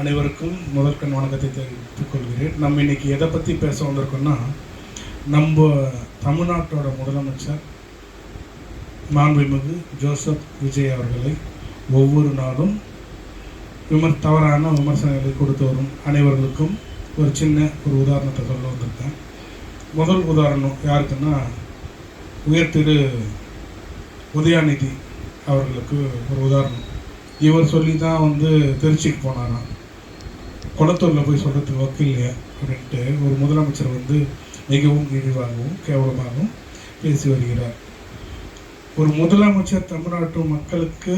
அனைவருக்கும் முதற்கண் வணக்கத்தை தெரிவித்துக் கொள்கிறேன். நம்ம இன்னைக்கு எதை பற்றி பேச வந்திருக்கோம்னா, நம்ம தமிழ்நாட்டோட முதலமைச்சர் மாண்புமிகு ஜோசப் விஜய் அவர்களை ஒவ்வொரு நாளும் தவறான விமர்சனங்களை கொடுத்து வரும் அனைவர்களுக்கும் ஒரு சின்ன உதாரணத்தை சொல்ல வந்திருக்கேன். முதல் உதாரணம் யாருக்குன்னா, உயர் திரு உதயாநிதி அவர்களுக்கு ஒரு உதாரணம். இவர் சொல்லி தான் திருச்சிக்கு போனாராம். குளத்தூரில் போய் சொல்கிறதுக்கு வக்கில்லையா அப்படின்ட்டு ஒரு முதலமைச்சர் மிகவும் இழிவாகவும் கேவலமாகவும் பேசி வருகிறார். ஒரு முதலமைச்சர் தமிழ்நாட்டு மக்களுக்கு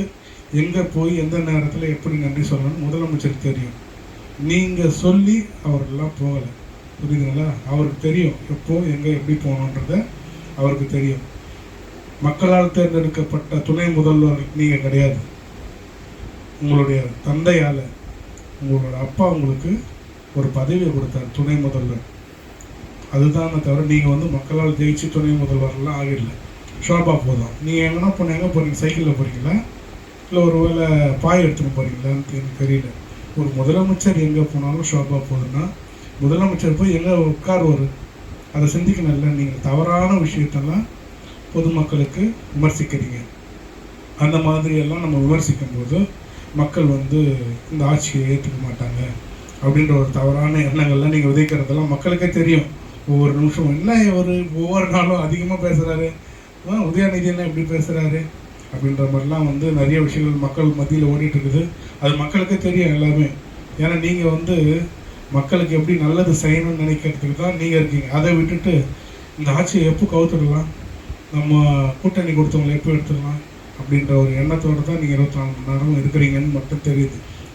எங்கே போய் எந்த நேரத்தில் எப்படி நன்றி சொல்லணும்னு முதலமைச்சருக்கு தெரியும். நீங்கள் சொல்லி அவரெல்லாம் போகலை, புரியுதுங்களா? அவருக்கு தெரியும் எப்போ எங்கே எப்படி போகணுன்றத அவருக்கு தெரியும். மக்களால் தேர்ந்தெடுக்கப்பட்ட துணை முதல்வர் நீங்கள் கிடையாது. உங்களுடைய தந்தையால், உங்களோட அப்பா உங்களுக்கு ஒரு பதவியை கொடுத்தார், துணை முதல்வர். அதுதான் தவிர நீங்கள் மக்களால் ஜெயிச்சு துணை முதல்வர்லாம் ஆகிடல. ஷோபா போதும். நீங்கள் எங்கன்னா போன எங்கே போகிறீங்க? சைக்கிளில் போகிறீங்களா, இல்லை ஒரு வேளை பாய் எடுத்துன்னு போகிறீங்களான்னு எனக்கு தெரியல. ஒரு முதலமைச்சர் எங்கே போனாலும் ஷோபா போகுதுன்னா, முதலமைச்சர் போய் எங்கே உட்காருவார் அதை சிந்திக்கணும்ல. நீங்கள் தவறான விஷயத்தெல்லாம் பொதுமக்களுக்கு விமர்சிக்கிறீங்க. அந்த மாதிரியெல்லாம் நம்ம விமர்சிக்கும் போது மக்கள் இந்த ஆட்சியை ஏற்றுக்க மாட்டாங்க அப்படின்ற ஒரு தவறான எண்ணங்கள்லாம் நீங்கள் விதைக்கிறதெல்லாம் மக்களுக்கே தெரியும். ஒவ்வொரு நிமிஷம் என்ன ஒவ்வொரு நாளும் அதிகமாக பேசுகிறாரு, உதயாநிதி என்ன எப்படி பேசுகிறாரு அப்படின்ற மாதிரிலாம் நிறைய விஷயங்கள் மக்கள் மத்தியில் ஓடிட்டுருக்குது. அது மக்களுக்கே தெரியும் எல்லாமே. ஏன்னா நீங்கள் மக்களுக்கு எப்படி நல்லது செய்யணும்னு நினைக்கிறதுக்கு தான் நீங்கள் இருக்கீங்க. அதை விட்டுட்டு இந்த ஆட்சியை எப்போ கவுத்துடலாம், நம்ம கூட்டணி கொடுத்தவங்களை எப்போ எடுத்துடலாம் அப்படின்ற ஒரு எண்ணத்தோடு தான் நீங்கள் 24 மணி நேரம் இருக்கிறீங்கன்னு மட்டும் தெரியுது.